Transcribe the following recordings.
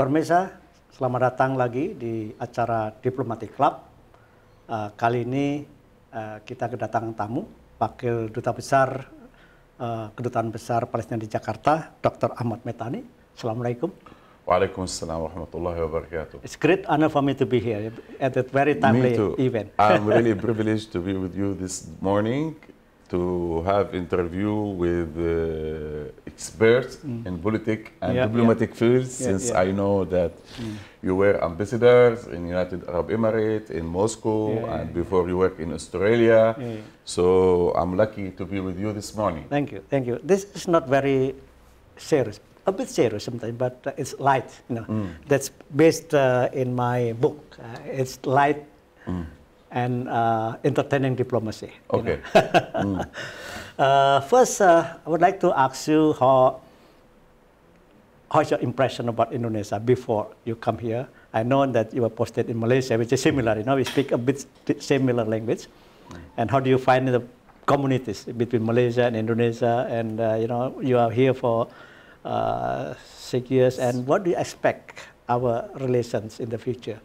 Pemirsa, selamat datang lagi di acara Diplomatic Club. Kali ini kita kedatangan tamu, Wakil Duta Besar Kedutaan Besar Palestina di Jakarta, Dr. Ahmed Metani. Assalamualaikum. Waalaikumsalam warahmatullahi wabarakatuh. It's great honor for me to be here at that very timely event. I'm really privileged to be with you this morning to have interview with experts in politics and diplomatic fields, since I know that you were ambassadors in United Arab Emirates, in Moscow, and before you worked in Australia. So I'm lucky to be with you this morning. Thank you, thank you. This is not very serious, a bit serious sometimes, but it's light. You know, that's based in my book. It's light. And entertaining diplomacy. Okay. First, I would like to ask you how's your impression about Indonesia before you come here? I know that you were posted in Malaysia, which is similar. You know, we speak a bit similar language. And how do you find the communities between Malaysia and Indonesia? And you know, you are here for 6 years. And what do you expect our relations in the future?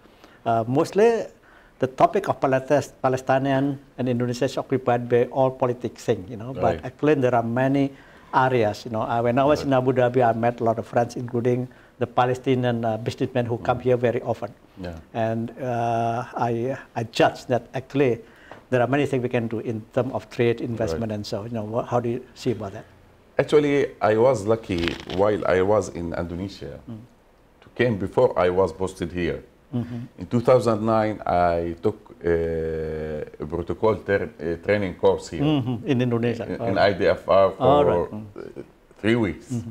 Mostly, the topic of Palestinian and Indonesia is occupied by all politics thing, you know. Right. But actually, there are many areas, you know. When I was in Abu Dhabi, I met a lot of friends, including the Palestinian businessmen who come here very often. And I judge that actually there are many things we can do in terms of trade, investment, and so. You know, how do you see about that? Actually, I was lucky while I was in Indonesia. Came before I was posted here. In 2009, I took a protocol training course here in Indonesia, in IDFR for 3 weeks.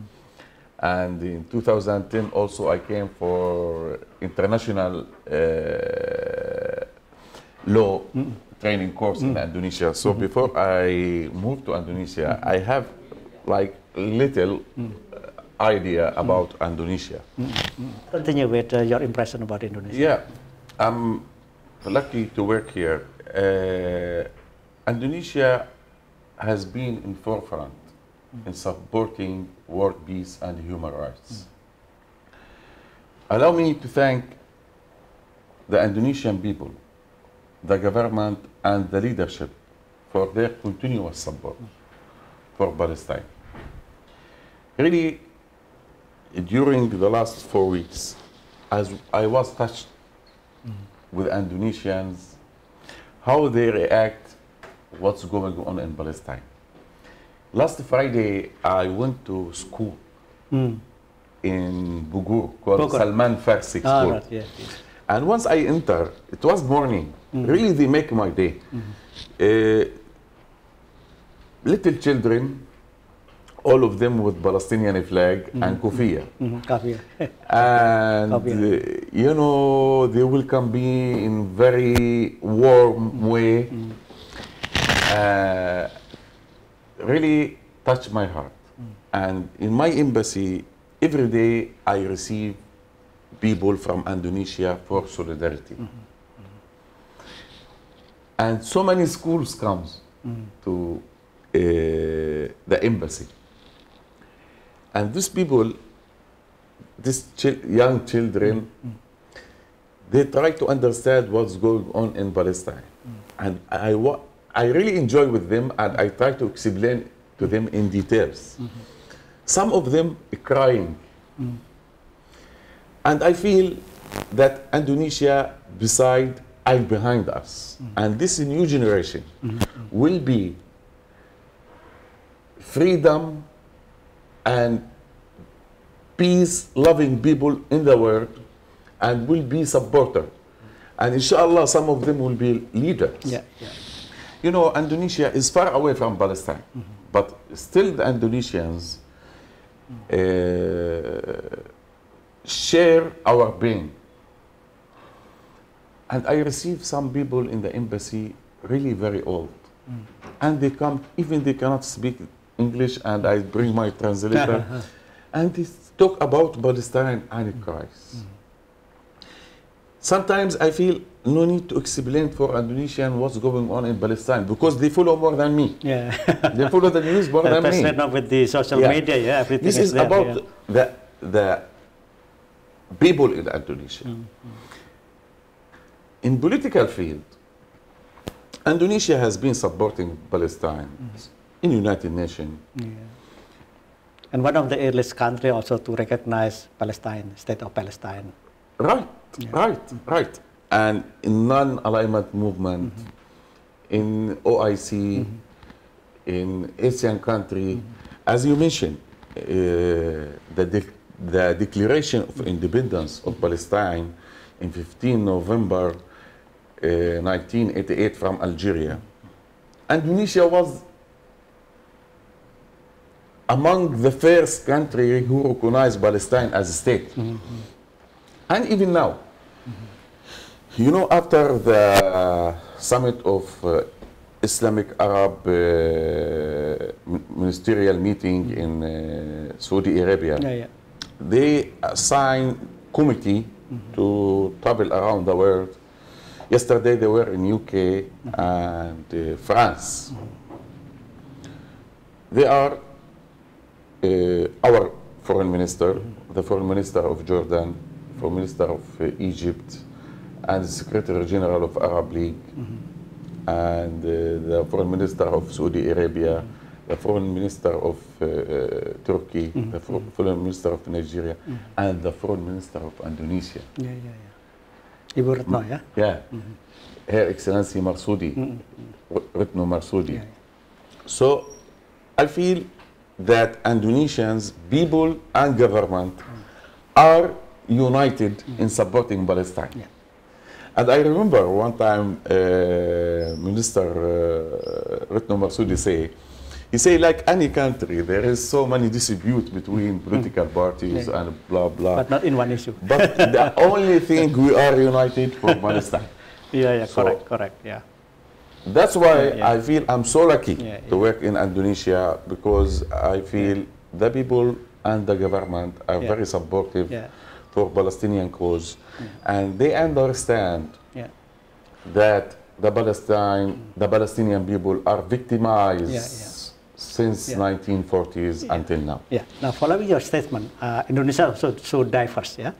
And in 2010 also I came for international law training course in Indonesia. So before I moved to Indonesia, I have like little idea about Indonesia. Continue with your impression about Indonesia. Yeah, I'm lucky to work here. Indonesia has been in forefront in supporting world peace and human rights. Allow me to thank the Indonesian people, the government, and the leadership for their continuous support for Palestine. Really, during the last 4 weeks, as I was touched with Indonesians, how they react, what's going on in Palestine. Last Friday, I went to school in Bugur called Salman Farsi School. And once I entered, it was morning. Really, they make my day. Little children, all of them with Palestinian flag and kufiyya. And you know, they welcome me in very warm way. Really touched my heart. And in my embassy, every day I receive people from Indonesia for solidarity. And so many schools comes to the embassy. And these people, these young children, they try to understand what's going on in Palestine. And I really enjoy with them, and I try to explain to them in details. Some of them are crying. And I feel that Indonesia beside and behind us. And this new generation will be freedom and peace-loving people in the world, and will be supported. And inshallah, some of them will be leaders. You know, Indonesia is far away from Palestine, but still the Indonesians share our pain. And I receive some people in the embassy really very old. And they come, even they cannot speak English, and I bring my translator, and they talk about Palestine and cries. Sometimes I feel no need to explain for Indonesian what's going on in Palestine, because they follow more than me. They follow the news more than me. Especially now with the social media, everything this is there, about the people in Indonesia. In political field, Indonesia has been supporting Palestine in United Nations. Yeah. And one of the earliest country also to recognize Palestine, state of Palestine. Right, Yeah. right. And in non-alignment movement, in OIC, in Asian country, as you mentioned, the Declaration of Independence of Palestine in 15 November 1988 from Algeria. Indonesia was among the first country who recognized Palestine as a state. And even now, you know, after the summit of Islamic Arab ministerial meeting in Saudi Arabia, they assigned committee to travel around the world. Yesterday they were in UK and France. They are our foreign minister, the foreign minister of Jordan, foreign minister of Egypt, and the Secretary General of Arab League, and the foreign minister of Saudi Arabia, the foreign minister of Turkey, the foreign minister of Nigeria, and the foreign minister of Indonesia. Ibu Retno, yeah? Yeah. Her Excellency Marsudi, Retno Marsudi. So I feel that Indonesians, people and government are united in supporting Palestine. And I remember one time Minister Retno Marsudi he say like any country, there is so many disputes between political parties and blah, blah. But not in one issue. But the only thing we are united for Palestine. So correct, yeah. That's why I feel I'm so lucky to work in Indonesia, because I feel the people and the government are very supportive for Palestinian cause, and they understand that the Palestinian people are victimized since 1940s until now. Now, following your statement, Indonesia is also so diverse, we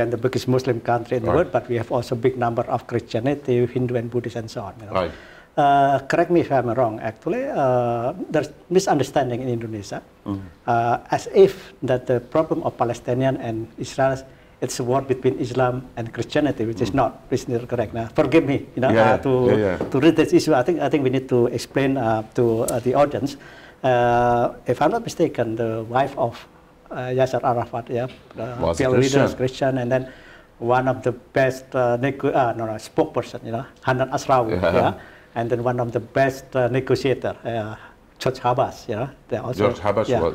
are the biggest Muslim country in the world, but we have also big number of Christianity, Hindu and Buddhist and so on. You know? Correct me if I'm wrong, actually, there's misunderstanding in Indonesia, as if that the problem of Palestinian and Israel, it's a war between Islam and Christianity, which is not. Please correct. Now, forgive me, you know, to read this issue. I think we need to explain to the audience. If I'm not mistaken, the wife of Yasser Arafat, was PLO leader, Christian, and then one of the best spokesperson, you know, Hanan Asrawi, and then one of the best negotiator, George Habas, you know, they also, George Habas was,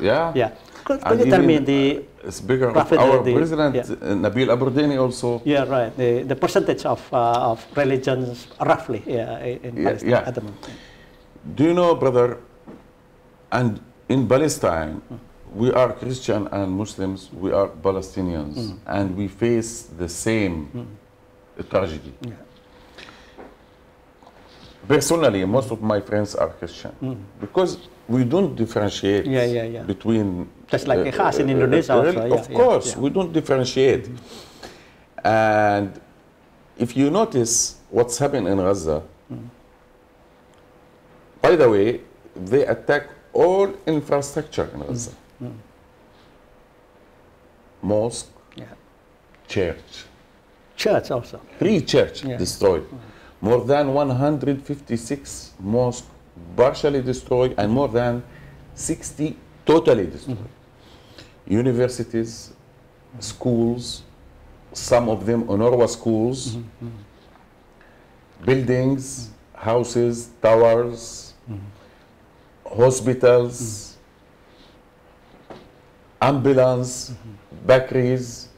Could you tell me the speaker of our president, Nabil Aburdani, also? The percentage of religions roughly in Palestine at the moment. Do you know, brother, and in Palestine, we are Christian and Muslims, we are Palestinians, and we face the same tragedy. Personally, most of my friends are Christian, because we don't differentiate between... Just like in Indonesia also. Of course, we don't differentiate. And if you notice what's happened in Gaza, by the way, they attack all infrastructure in Gaza. Mosque, church. Church also. 3 churches destroyed. More than 156 mosques partially destroyed, and more than 60 totally destroyed. Universities, schools, some of them UNRWA schools, buildings, houses, towers, hospitals, ambulance, bakeries.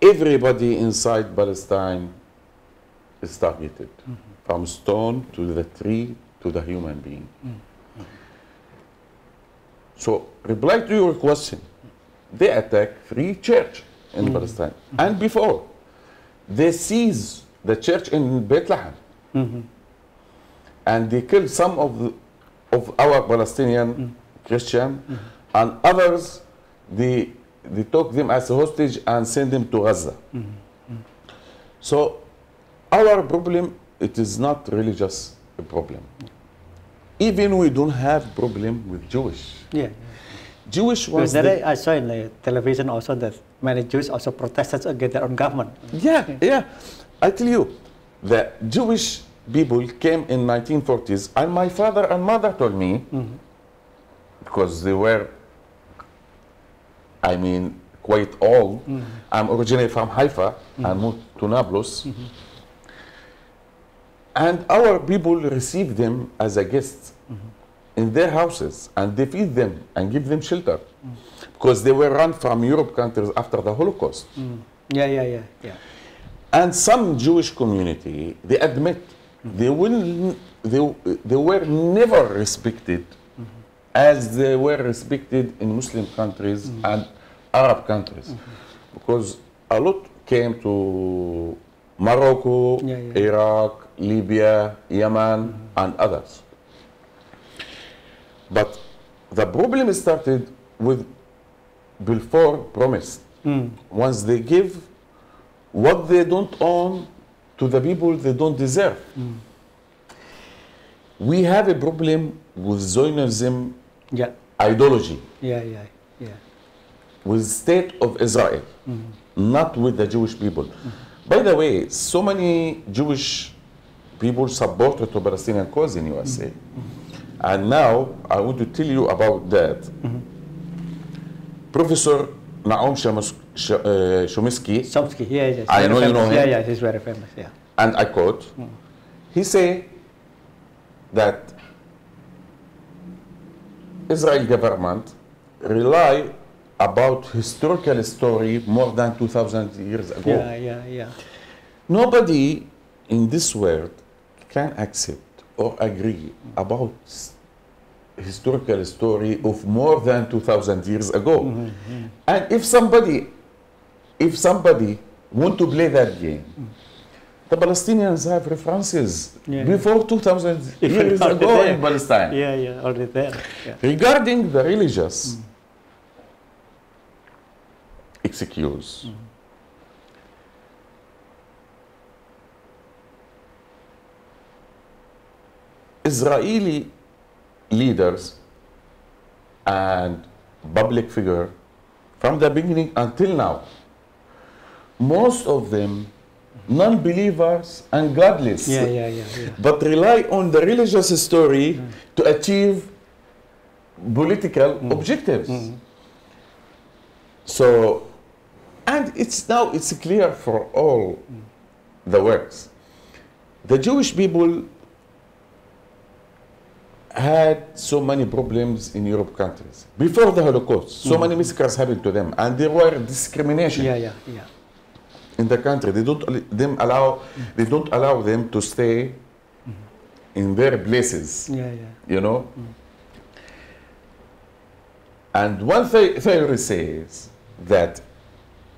Everybody inside Palestine is targeted, from stone to the tree to the human being. So, reply to your question, they attack 3 churches in Palestine. And before, they seized the church in Bethlehem. And they killed some of our Palestinian Christian, and others, they they took them as a hostage and sent them to Gaza. So our problem, it is not really just a problem. Even we don't have problem with Jewish. Yeah. Jewish was Because I saw in the television also that many Jews also protested against their own government. Yeah. I tell you, the Jewish people came in 1940s, and my father and mother told me, because they were, I mean, quite old. I'm originally from Haifa and moved to Nablus. And our people received them as a guest in their houses, and they feed them and give them shelter because they were run from Europe countries after the Holocaust. Yeah. And some Jewish community, they admit they were never respected as they were respected in Muslim countries and Arab countries, because a lot came to Morocco, Iraq, Libya, Yemen, and others. But the problem started with Balfour Promise. Once they give what they don't own to the people they don't deserve. We have a problem with Zionism ideology. With state of Israel, not with the Jewish people. By the way, so many Jewish people supported the Palestinian cause in USA. And now I want to tell you about that. Professor Naum Chomsky, I know you know him. Yeah, he's very famous. Yeah. And I quote, he say that Israel government rely about historical story more than 2,000 years ago. Yeah. Nobody in this world can accept or agree about historical story of more than 2,000 years ago. And if somebody want to play that game, the Palestinians have references before 2,000 years ago in Palestine. Yeah, already there. Yeah. Regarding the religious excuse, Israeli leaders and public figure from the beginning until now, most of them non-believers and godless, but rely on the religious story to achieve political objectives. So, and it's clear for all the works. The Jewish people had so many problems in Europe countries. Before the Holocaust, so many massacres happened to them, and there were discrimination in the country. They don't allow them to stay in their places. You know? And one theory says that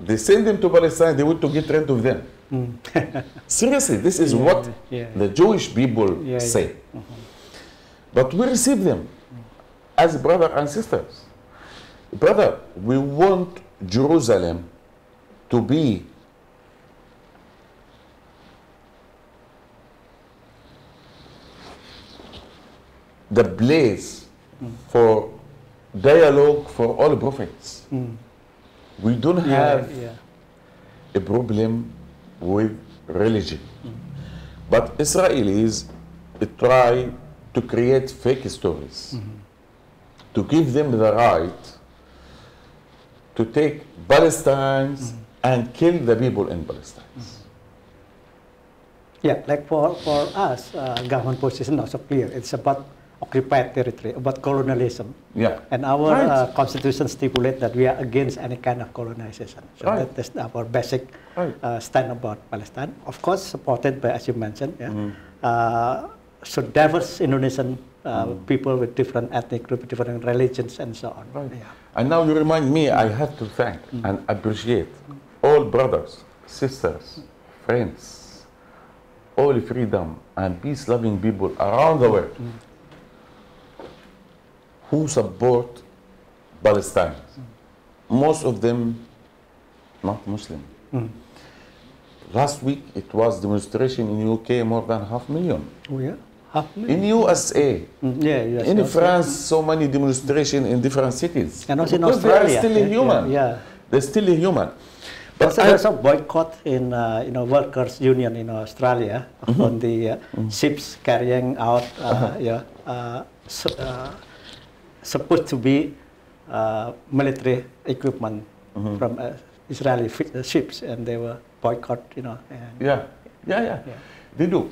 they send them to Palestine, they want to get rid of them. Seriously, this is what the Jewish people say. But we receive them as brothers and sisters. Brother, we want Jerusalem to be the place for dialogue for all prophets. We don't have a problem with religion. But Israelis try to create fake stories, to give them the right to take Palestine and kill the people in Palestine. Yeah, like for us, government position also clear. It's about occupied territory, about colonialism. And our constitution stipulates that we are against any kind of colonization. So that's our basic stand about Palestine. Of course, supported by, as you mentioned, so diverse Indonesian people with different ethnic groups, different religions, and so on. And now you remind me, I have to thank and appreciate all brothers, sisters, friends, all freedom and peace-loving people around the world who support Palestine. most of them not Muslim. Last week it was demonstration in UK, more than 500,000. Oh yeah, 500,000. In USA, Yeah, yes, in also. France, so many demonstrations in different cities. And also in because Australia. they are still human. Yeah. They're still human. But Also, there's a boycott in workers' union in Australia on the ships carrying out supposed to be military equipment from Israeli ships, and they were boycott. And yeah, they do.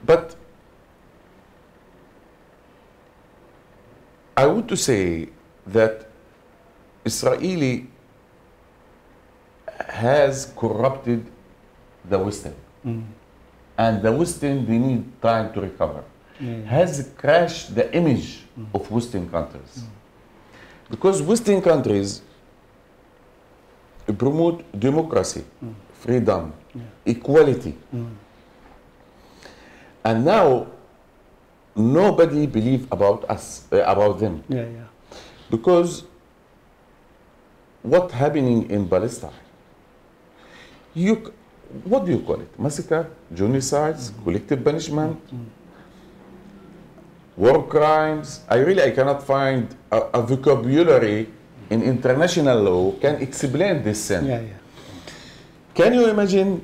But I want to say that Israeli has corrupted the Western. And the Western, they need time to recover. Has crashed the image of Western countries. Because Western countries promote democracy, freedom, equality. And now, nobody believes about us, about them. Because what's happening in Palestine? What do you call it? Massacre, genocides, collective punishment, war crimes. I cannot find a vocabulary in international law can explain this sin. Can you imagine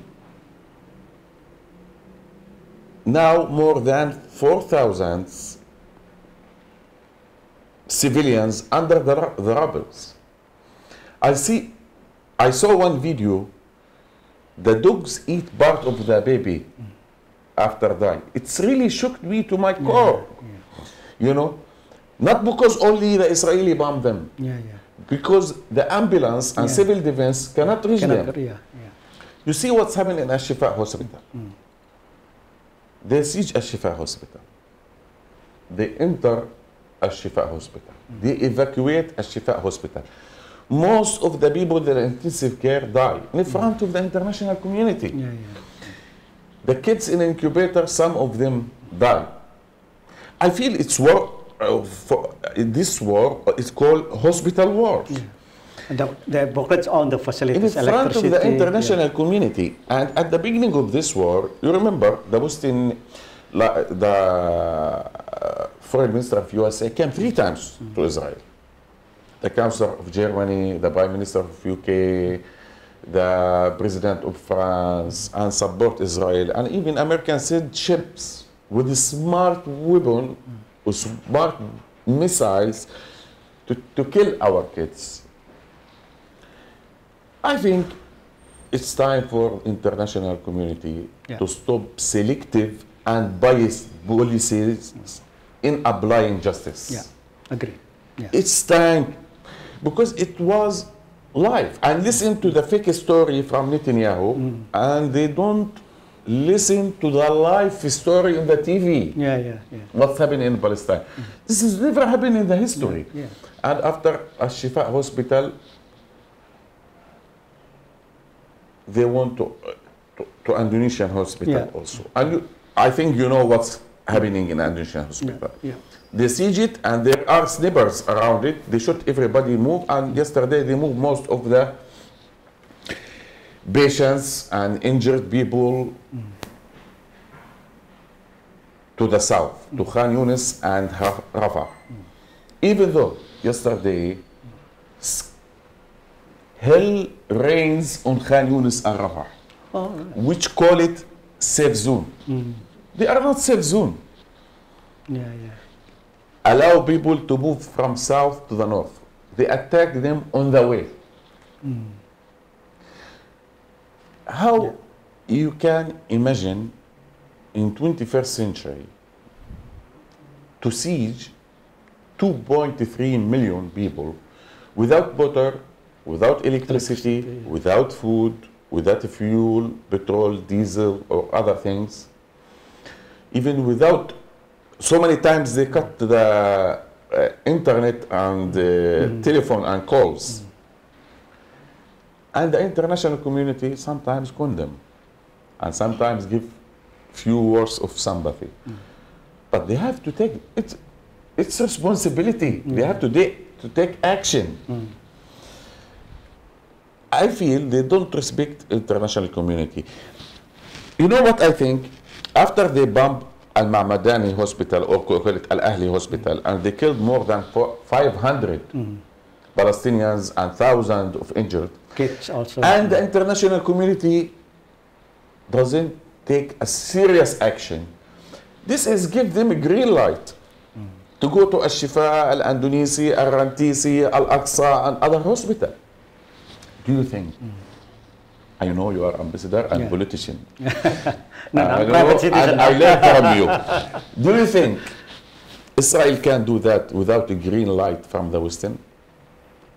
now more than 4,000 civilians under the rubbles? I saw one video. The dogs eat part of the baby after dying. It's really shocked me to my core. You know, not because only the Israeli bombed them. Because the ambulance and civil defense cannot reach them. You see what's happening in Al-Shifa hospital. They siege Al-Shifa hospital. They enter Al-Shifa hospital. They evacuate Al-Shifa hospital. Most of the people that are in intensive care die in front of the international community. The kids in incubator, some of them die. I feel it's war. This war is called hospital war. The buckets on the facilities, in front of the international community. And at the beginning of this war, you remember the foreign minister of USA came 3 times to Israel. The Chancellor of Germany, the Prime Minister of UK, the President of France, and support Israel. And even Americans sent ships with smart weapons, with smart missiles to kill our kids. I think it's time for international community to stop selective and biased policies in applying justice. Agree. It's time. Because it was live. And listen to the fake story from Netanyahu, and they don't listen to the live story on the TV. What's happening in Palestine. This has never happened in the history. And after Al-Shifa hospital, they went to Indonesian hospital also. And I think you know what's happening in Indonesian hospital. They siege it, and there are snipers around it. They shoot everybody move, and yesterday they moved most of the patients and injured people to the south, to Khan Yunis and Rafah. Even though yesterday hell rains on Khan Yunis and Rafah, which call it safe zone. They are not safe zone. Allow people to move from south to the north. They attack them on the way. How you can imagine in 21st century to siege 2.3 million people without water, without electricity, without food, without fuel, petrol, diesel, or other things, even without. So many times they cut the internet and telephone and calls. And the international community sometimes condemn and sometimes give few words of sympathy. But they have to take it's responsibility. They have to take action. I feel they don't respect international community. You know what I think? After they bombed Al-Mahmadani Hospital, or call it Al-Ahli Hospital, and they killed more than 500 Palestinians and thousands of injured. Kids also. And the international community doesn't take a serious action. This is give them a green light to go to Al-Shifa, Al-Andonisi, Al-Rantisi, Al-Aqsa, and other hospitals. Do you think? I know you are ambassador and politician. No, private citizen. I learned from you. Do you think Israel can do that without a green light from the Western?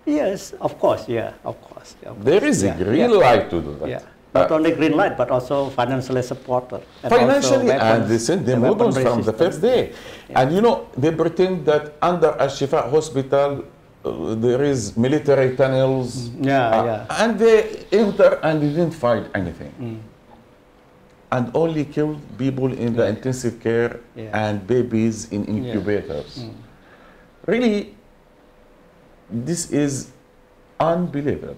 Yes, of course, yeah, of course. There is a green light to do that. Yeah. Not only green light, but also financially supported. Financially, and they send them weapons from the first day. Yeah. And you know, they pretend that under Al-Shifa hospital, there is military tunnels. And they enter and they didn't find anything. And only killed people in the intensive care and babies in incubators. Really, this is unbelievable.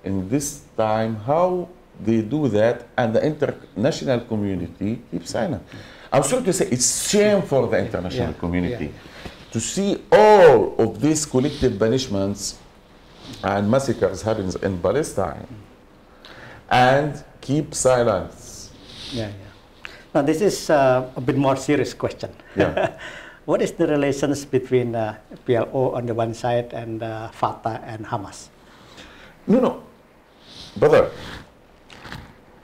In this time, how they do that, and the international community keeps silent. I'm sorry to say, it's shame for the international community to see all of these collective punishments and massacres happens in Palestine and keep silence. Now this is a bit more serious question. What is the relations between PLO on the one side and Fatah and Hamas? No, brother.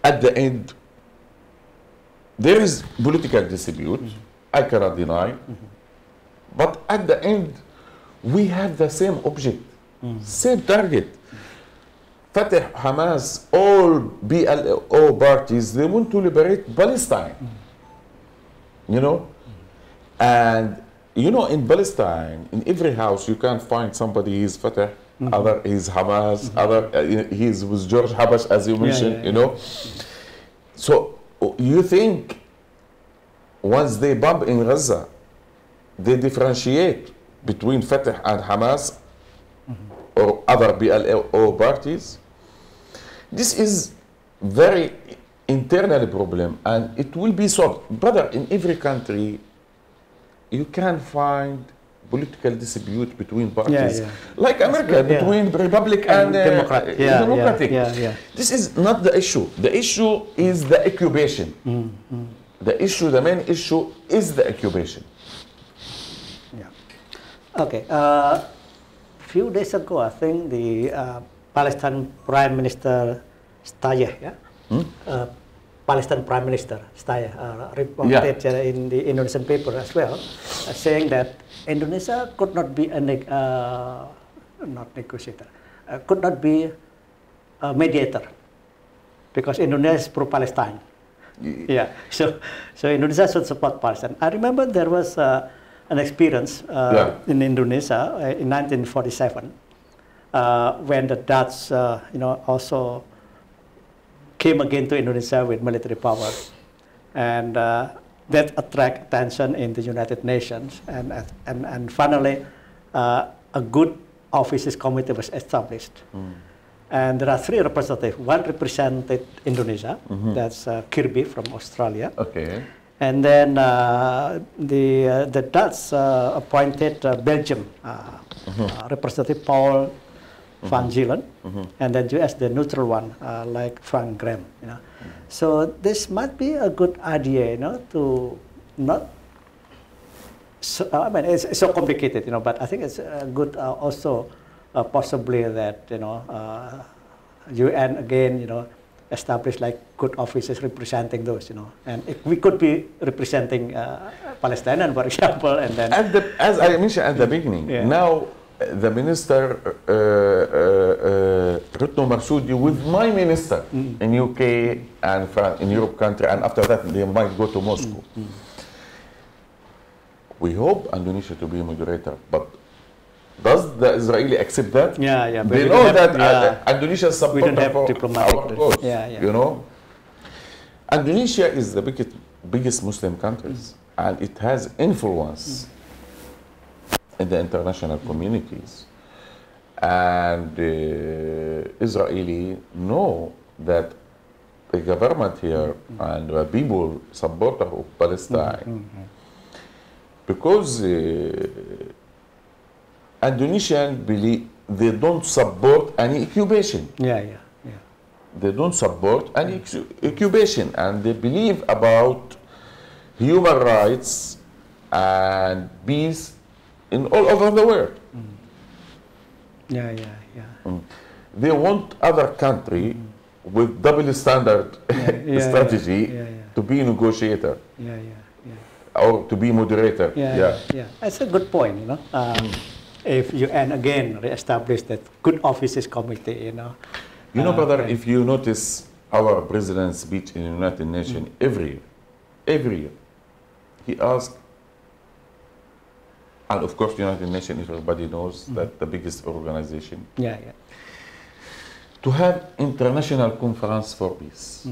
At the end, there is political dispute. I cannot deny. But at the end, we have the same object, same target. Fatah, Hamas, all PLO parties, they want to liberate Palestine. You know? And, you know, in Palestine, in every house, you can find somebody is Fatah, other is Hamas, other he's with George Habash, as you mentioned, you know. So you think once they bomb in Gaza, they differentiate between Fatah and Hamas or other PLO parties? This is very internal problem, and it will be solved. Brother, in every country, you can find political dispute between parties, like America, between Republic and Democratic. This is not the issue. The issue is the occupation. The issue, the main issue is the occupation. Okay. Few days ago, I think the Palestine Prime Minister Stayeh, Palestine Prime Minister Stayeh reported in the Indonesian paper as well, saying that Indonesia could not be a not negotiator, could not be a mediator, because Indonesia is pro-Palestine. So Indonesia should support Palestine. I remember there was an experience in Indonesia in 1947 when the Dutch, also came again to Indonesia with military power, and that attract attention in the United Nations, and finally a good offices committee was established. And there are 3 representatives. One represented Indonesia, that's Kirby from Australia. And then the Dutch appointed Belgium Representative Paul van Zielen, and then US the neutral one like Frank Graham. So this might be a good idea, to not. I mean, it's so complicated, but I think it's good also possibly that UN again, establish like good offices representing those, and if we could be representing Palestinian, for example, and then as I mentioned at the beginning, now the minister Rutno Marsoudi with my minister in UK and France, in Europe country, and after that they might go to Moscow. We hope Indonesia to be a moderator, but does the Israeli accept that? They know that Indonesia supports our cause. Indonesia is the biggest Muslim countries, and it has influence in the international communities. And Israeli know that the government here and the people supporter of Palestine, because Indonesian believe they don't support any occupation. They don't support any occupation, and they believe about human rights and peace in all over the world. They want other country with double standard strategy to be negotiator or to be moderator. That's a good point, you know. If you and again reestablish that good offices committee, you know. You know, brother, if you notice our president's speech in the United Nations every year, he asks, and of course, the United Nations, everybody knows that the biggest organization, to have international conference for peace.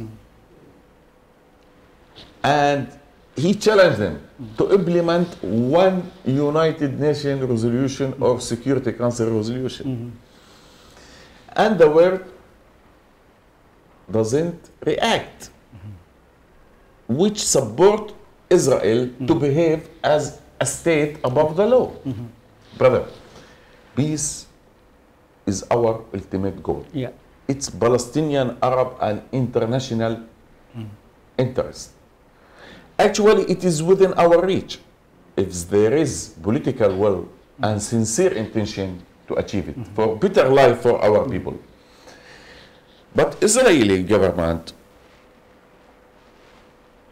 And he challenged them to implement one United Nations resolution or Security Council resolution. And the world doesn't react, which support Israel to behave as a state above the law. Brother, peace is our ultimate goal. It's Palestinian, Arab, and international interest. Actually, it is within our reach if there is political will and sincere intention to achieve it for better life for our people. But Israeli government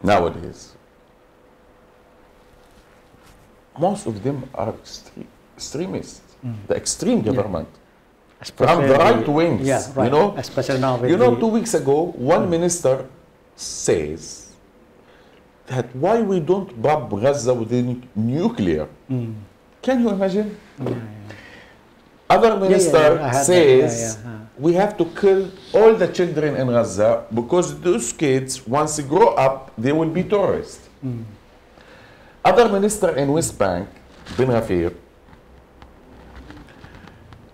nowadays, most of them are extremists, the extreme government. From the right wings, you know. Especially now you know, 2 weeks ago, one minister says that why we don't bomb Gaza with the nuclear. Can you imagine? Other minister says we have to kill all the children in Gaza because those kids, once they grow up, they will be terrorists. Other minister in West Bank, Ben Ghafir,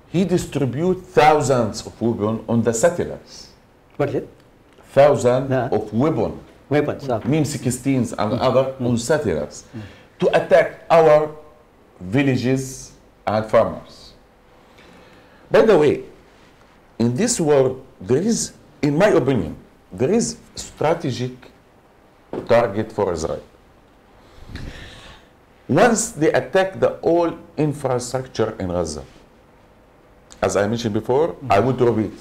he distributes thousands of weapons on the settlers. What is it? Thousands of weapons. Weapons. Mean 16s and other on settlers to attack our villages and farmers. By the way, in this world, there is, in my opinion, there is strategic target for Israel. Once they attack the whole infrastructure in Gaza, as I mentioned before, I would repeat,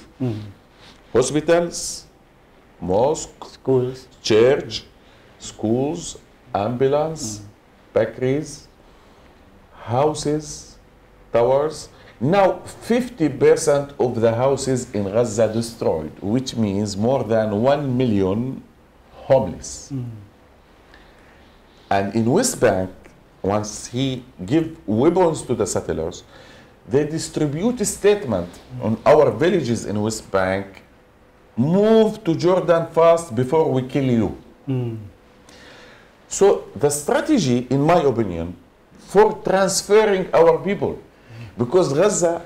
hospitals, mosques, schools, church, schools, ambulance, bakeries, houses, towers. Now, 50% of the houses in Gaza destroyed, which means more than 1 million homeless. And in West Bank, once he give weapons to the settlers, they distribute a statement on our villages in West Bank, move to Jordan fast before we kill you. So the strategy, in my opinion, for transferring our people, because Gaza,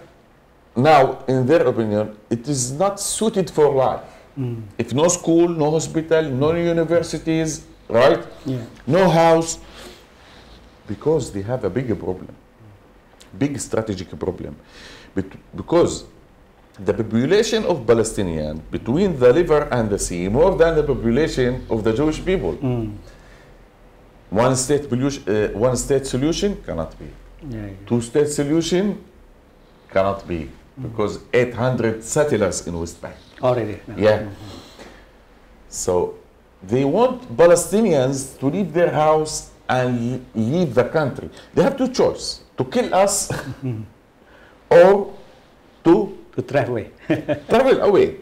now, in their opinion, it is not suited for life. If no school, no hospital, no universities, right? No house, because they have a bigger problem, big strategic problem. Because the population of Palestinians between the river and the sea more than the population of the Jewish people. One state solution cannot be. Two-state solution cannot be, because 800 settlers in West Bank. Already. So they want Palestinians to leave their house and leave the country. They have two choices: to kill us or to travel away. travel away.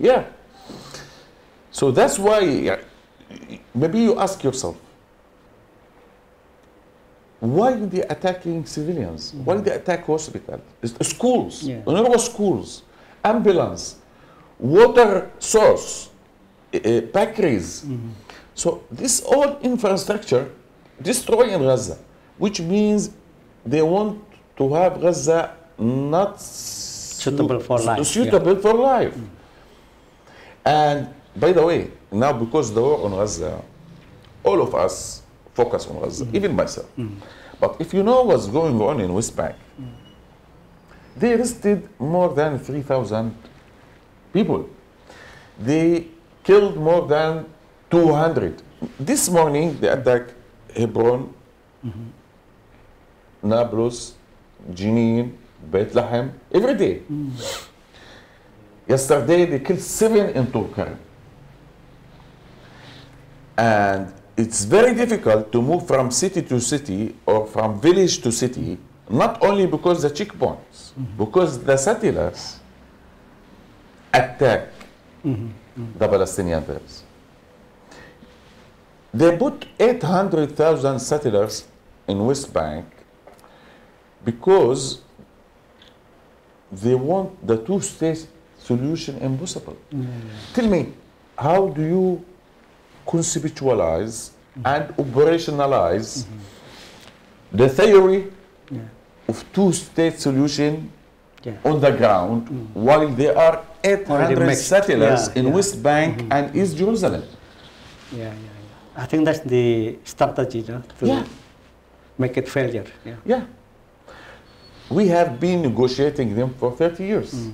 So that's why maybe you ask yourself, why are they attacking civilians? Why do they attack hospitals, schools, schools, ambulance, water source, bakeries? So this all infrastructure destroyed in Gaza, which means they want to have Gaza not suitable for life. Suitable for life. And by the way, now because the war on Gaza, all of us focus on Gaza, even myself. But if you know what's going on in West Bank, they arrested more than 3,000 people. They killed more than 200. This morning, they attacked Hebron, Nablus, Jenin, Bethlehem, every day. Yesterday, they killed 7 in Tulkarm. And it's very difficult to move from city to city or from village to city, not only because the checkpoints, because the settlers attack the Palestinian tribes. They put 800,000 settlers in West Bank because they want the two-state solution impossible. Tell me, how do you conceptualize and operationalize the theory of two-state solution on the ground while there are 800 settlers in West Bank and East Jerusalem? I think that's the strategy, no? To make it failure. We have been negotiating them for 30 years.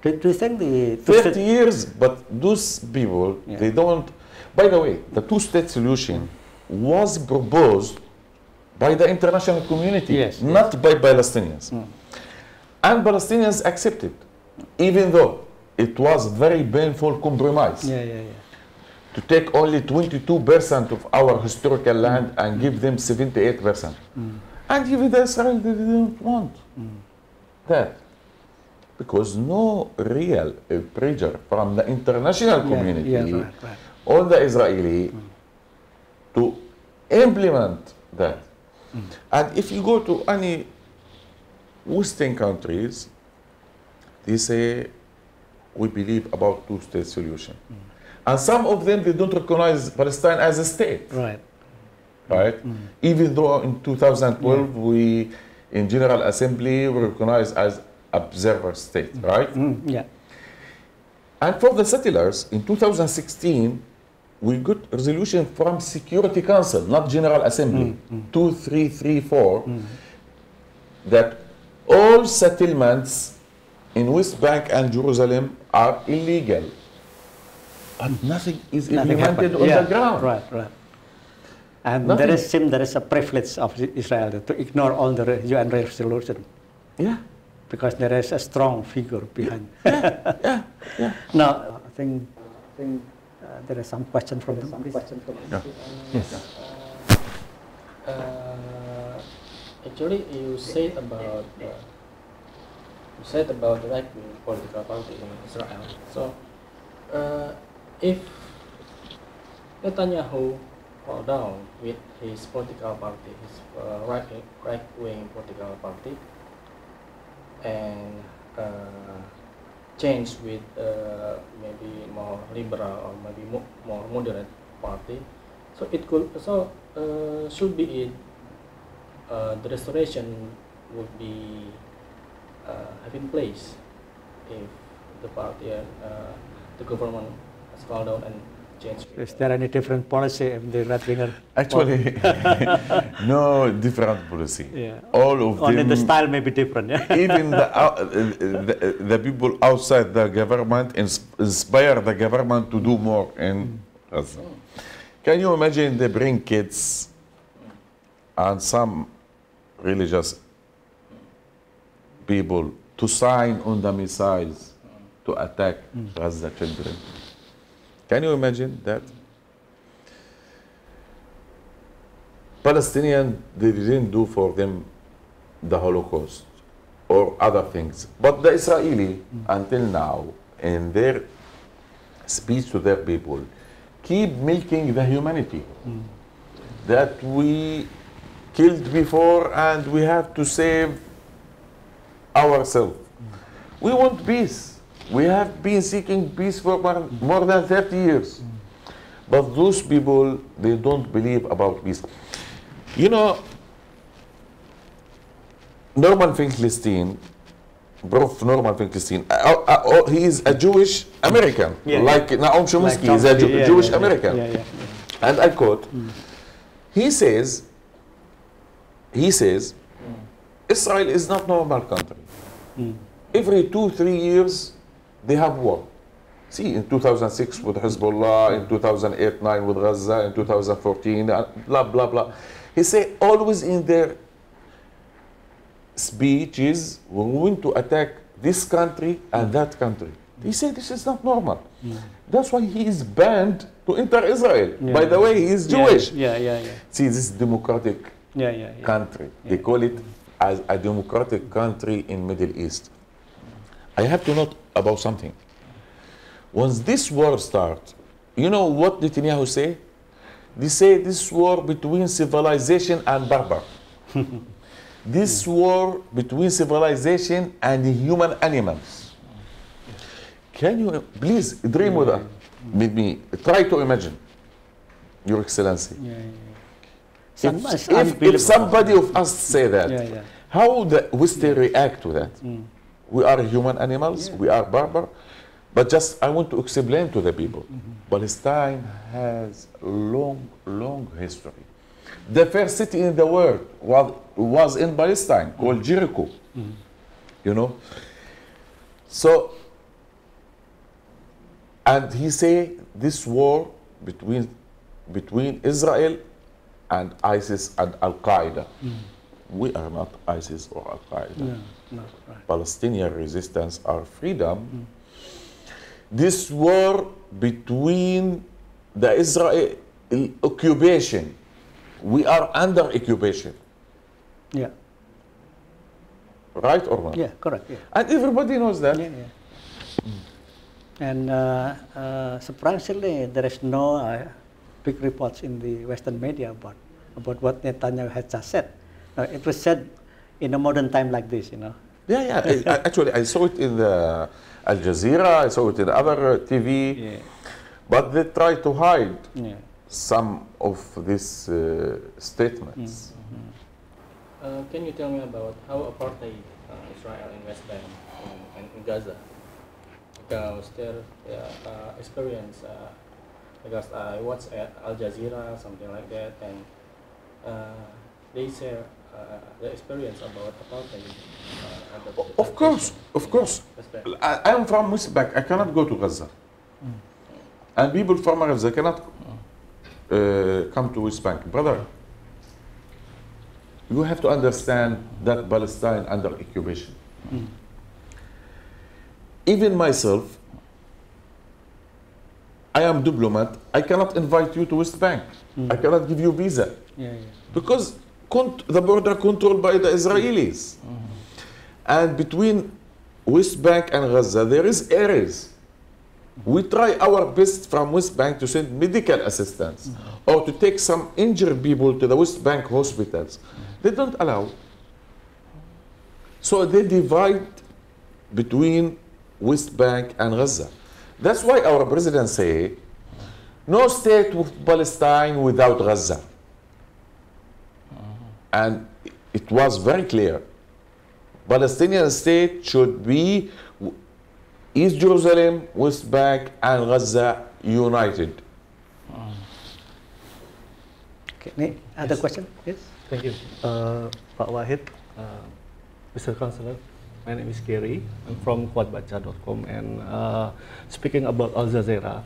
Do you think the 30 years, but those people, they don't. By the way, the two-state solution was proposed by the international community, not by Palestinians. And Palestinians accepted, even though it was very painful compromise. To take only 22% of our historical land and give them 78%. And even Israel didn't want that. Because no real pressure from the international community on the Israeli to implement that. And if you go to any Western countries, they say, we believe about two-state solution. And some of them, they don't recognize Palestine as a state. Right? Even though in 2012, we, in General Assembly, were recognized as observer state, right? And for the settlers, in 2016, we got a resolution from Security Council, not General Assembly, 2334, that all settlements in West Bank and Jerusalem are illegal. But nothing is implemented on the ground. And there is a privilege of Israel to ignore all the UN resolution. Because there is a strong figure behind. Now, I think there is some question from them. Yes. Actually, you said about the right-wing political party in Israel. So, if Netanyahu fall down with his political party, his right-wing political party, and change with maybe more liberal or maybe more moderate party, so it could should be it the restoration would be having place if the party and the government has fall down and change. Is there any different policy of the right-winger? Actually, no different policy. All of only them. The style may be different. Even the people outside the government inspire the government to do more in Gaza. Can you imagine they bring kids and some religious people to sign on the missiles to attack Gaza children? Can you imagine that? Palestinians, they didn't do for them the Holocaust or other things. But the Israeli, until now, in their speech to their people, keep milking the humanity that we killed before and we have to save ourselves. We want peace. We have been seeking peace for more than 30 years. But those people, they don't believe about peace. You know, Norman Finkelstein, Prof. Norman Finkelstein. He is a Jewish American, like Naum Chomsky is a Jewish American. And I quote, he says, Israel is not normal country. Every 2-3 years, they have war. See, in 2006 with Hezbollah, in 2008-9 with Gaza, in 2014, blah, blah, blah. He say always in their speeches, when we want to attack this country and that country. He said this is not normal. That's why he is banned to enter Israel. By the way, he is Jewish. See, this democratic country. They call it as a democratic country in Middle East. I have to note about something. Once this war starts, you know what Netanyahu say? They say this war between civilization and barbar. This war between civilization and human animals. Can you please dream with that? With me, try to imagine, Your Excellency. If somebody of us say that, how the Western react to that? We are human animals, we are barbar. But just, I want to explain to the people, Palestine has long history. The first city in the world was in Palestine, called Jericho. You know? So, and he say this war between Israel and ISIS and Al-Qaeda. We are not ISIS or Al-Qaeda. No, right. Palestinian resistance or freedom. This war between the Israel occupation. We are under occupation. Yeah. Right or not? Yeah, correct. Yeah. And everybody knows that. And surprisingly, there is no big reports in the Western media about what Netanyahu has just said. It was said in a modern time like this, you know. Actually, I saw it in the Al Jazeera, I saw it in other TV, but they try to hide some of these statements. Can you tell me about how apartheid Israel in West Bank and in Gaza? Because their experience, because I watched Al Jazeera, something like that, and they share the experience about apartheid. Of course. I am from West Bank. I cannot go to Gaza. And people from Gaza cannot come to West Bank. Brother, you have to understand that Palestine under occupation. Even myself, I am diplomat. I cannot invite you to West Bank. I cannot give you visa. Because the border controlled by the Israelis. And between West Bank and Gaza, there is areas. We try our best from West Bank to send medical assistance or to take some injured people to the West Bank hospitals. They don't allow. So they divide between West Bank and Gaza. That's why our president say, no state of Palestine without Gaza. And it was very clear. Palestinian state should be East Jerusalem, West Bank, and Gaza united. Okay, other question? Yes? Thank you. Pak Wahid, Mr. Councillor, my name is Gary. I'm from kuatbaca.com, and speaking about Al Jazeera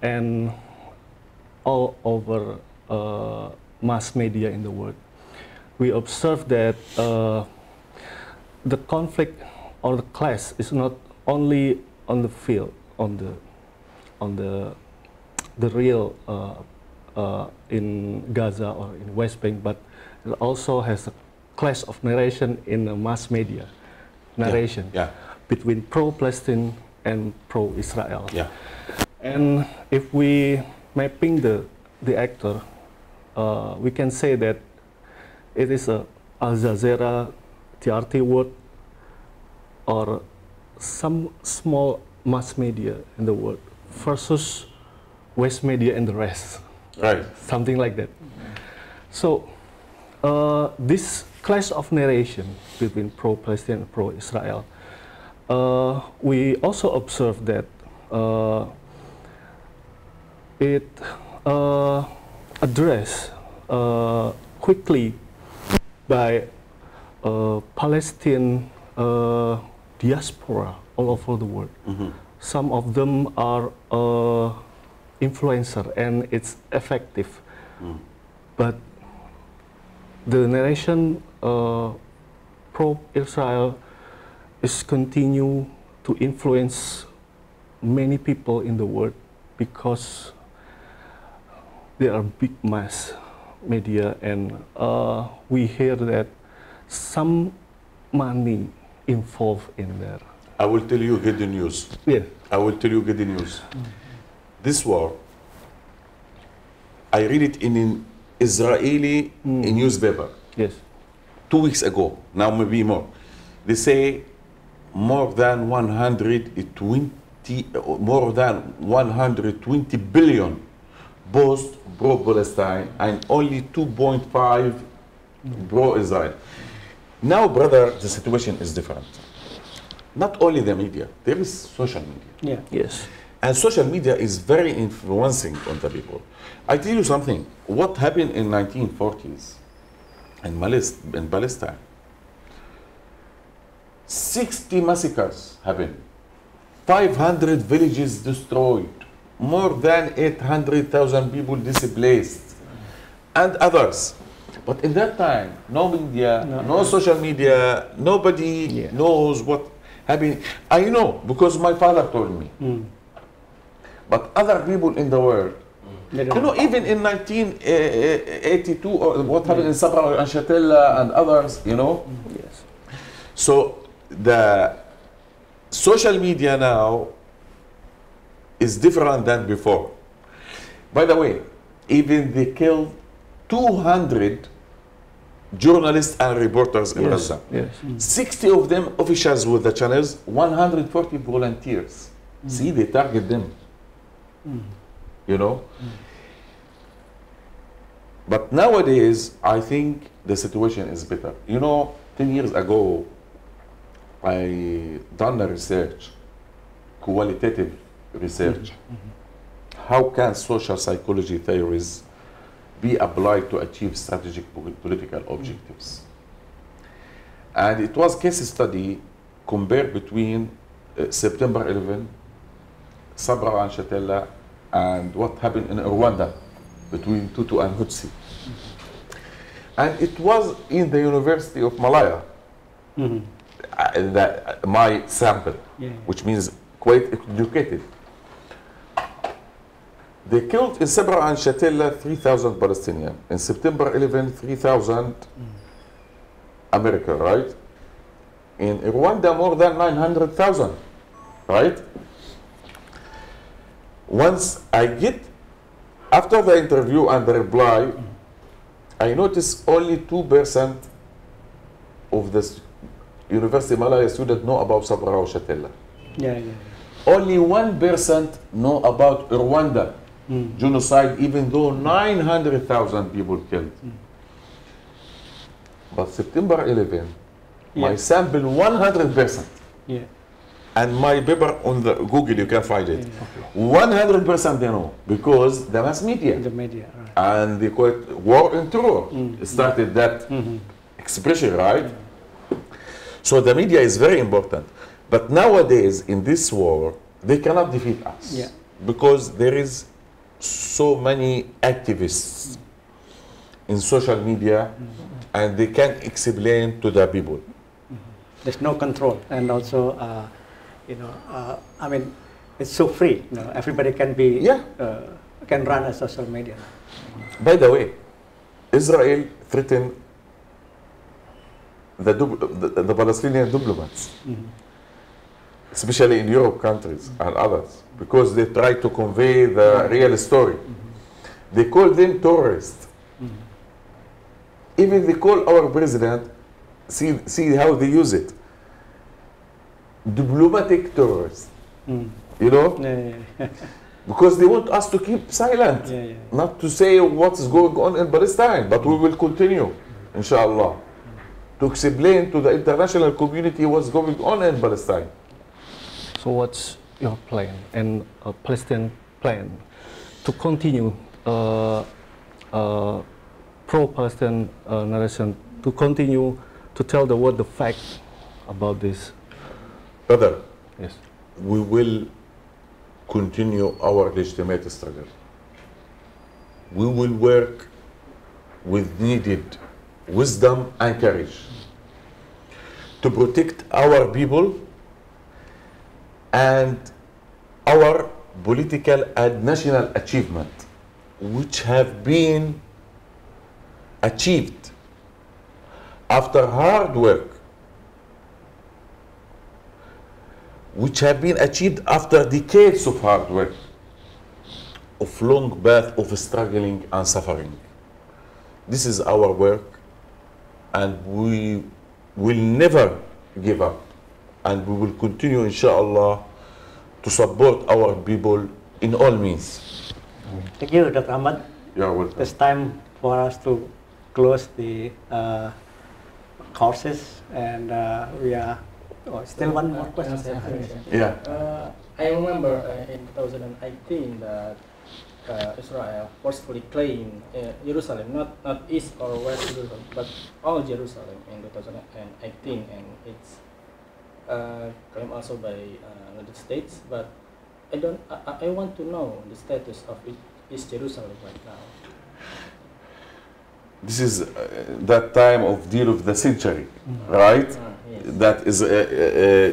and all over mass media in the world, we observe that the conflict or the clash is not only on the field, on the real in Gaza or in West Bank, but it also has a clash of narration in the mass media, narration between pro-Palestine and pro-Israel. And if we mapping the actor, we can say that it is a Al Jazeera TRT word or some small mass media in the world versus West media and the rest. Right. Something like that. So this clash of narration between pro-Palestine and pro-Israel. We also observe that it addressed quickly by Palestinian diaspora all over the world. Some of them are influencer and it's effective. But the narration pro-Israel is continue to influence many people in the world because there are big mass media and we hear that some money involved in there. I will tell you good news. Yeah. I will tell you good news. This war, I read it in an Israeli newspaper. Yes. 2 weeks ago, now maybe more. They say more than 120 billion both pro-Palestine and only 2.5 pro-Israel. Now, brother, the situation is different. Not only the media, there is social media. Yeah. Yes. And social media is very influencing on the people. I tell you something, what happened in 1940s in Palestine, 60 massacres happened, 500 villages destroyed, more than 800,000 people displaced, and others. But in that time, no media, no social media, nobody knows what happened. I know because my father told me. But other people in the world, you know, even in 1982, or what happened in Sabra and Shatella and others, you know. Yes. So the social media now is different than before. By the way, even they killed 200 journalists and reporters in Gaza. Yes. 60 of them officials with the channels, 140 volunteers. See, they target them. You know? But nowadays, I think the situation is better. You know, 10 years ago, I done a research, qualitative research. How can social psychology theories be applied to achieve strategic political objectives? And it was case study compared between September 11, Sabra and Shatella, and what happened in Rwanda between Tutu and Hutsi. And it was in the University of Malaya, my sample, which means quite educated. They killed in Sabra and Shatella 3,000 Palestinians. In September 11, 3,000 American, right? In Rwanda, more than 900,000, right? Once I get, after the interview and the reply, I noticed only 2% of the University of Malaya students know about Sabra or Shatella. Only 1% know about Rwanda genocide, even though 900,000 people killed. But September 11, my sample 100%. And my paper on the Google, you can find it. 100% they know, because the mass media. The media, right. And they call it war and terror. Started that expression, right? So the media is very important. But nowadays, in this war, they cannot defeat us. Because there is so many activists in social media, and they can explain to the people. There's no control, and also, you know, I mean, it's so free. You know, everybody can be, can run a social media. By the way, Israel threatened the Palestinian diplomats, especially in Europe countries and others, because they try to convey the real story. They call them terrorists. Even they call our president, see how they use it, diplomatic terrorists. You know? Because they want us to keep silent, not to say what's going on in Palestine, but we will continue, inshallah. to explain to the international community what's going on in Palestine. So what's your plan and Palestinian plan to continue pro-Palestinian narration, to continue to tell the world the fact about this? Brother, yes, we will continue our legitimate struggle. We will work with needed wisdom and courage to protect our people and our political and national achievement, which have been achieved after hard work, which have been achieved after decades of hard work, of long path of struggling and suffering. This is our work, and we will never give up, and we will continue, inshallah, to support our people in all means. Thank you, Dr. Ahmad. You're welcome. It's time for us to close the courses, and we are still one more question. Yeah. I remember in 2018 that Israel forcefully claimed Jerusalem, not East or West Jerusalem, but all Jerusalem in 2018, and it's claimed also by United States. But I want to know the status of East Jerusalem right now. This is that time of deal of the century, right? Yes. That is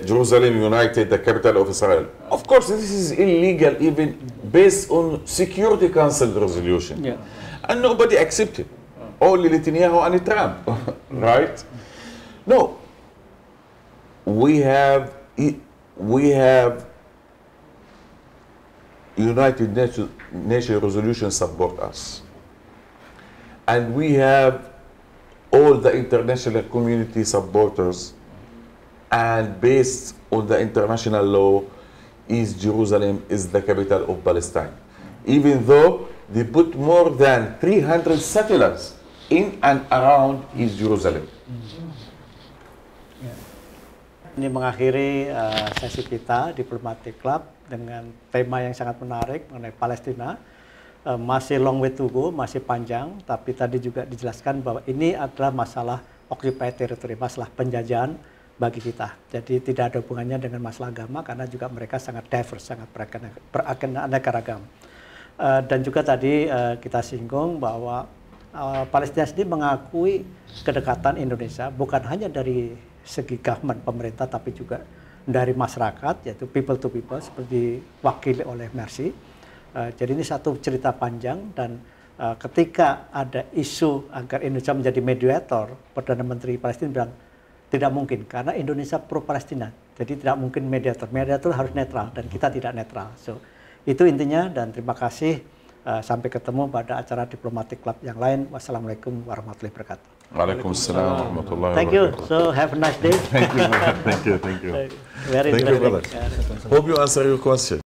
Jerusalem United, the capital of Israel. Of course, this is illegal, even based on Security Council resolution. Yeah. And nobody accepted. Only Netanyahu and Trump, right? No. We have United Nations resolution support us. And we have all the international community supporters, and based on the international law, East Jerusalem is the capital of Palestine. Even though they put more than 300 settlers in and around East Jerusalem. Ini mengakhiri sesi kita Diplomatic Club dengan tema yang sangat menarik mengenai Palestina. Masih long way to go, masih panjang, tapi tadi juga dijelaskan bahwa ini adalah masalah occupied territory, masalah penjajahan bagi kita. Jadi tidak ada hubungannya dengan masalah agama, karena juga mereka sangat diverse, sangat beraneka ragam. Dan juga tadi kita singgung bahwa Palestina sendiri mengakui kedekatan Indonesia bukan hanya dari segi government, pemerintah, tapi juga dari masyarakat, yaitu people to people, seperti diwakili oleh Mercy. Jadi ini satu cerita panjang, dan ketika ada isu agar Indonesia menjadi mediator, Perdana Menteri Palestina bilang tidak mungkin karena Indonesia pro Palestina, jadi tidak mungkin mediator. Mediator harus netral, dan kita tidak netral. So itu intinya, dan terima kasih. Sampai ketemu pada acara Diplomatic Club yang lain. Wassalamualaikum warahmatullahi wabarakatuh. Waalaikumsalam warahmatullahi wabarakatuh. Thank you. So have a nice day. Thank you. Thank you. Very Thank you, interesting. brother. Hope you answer your question.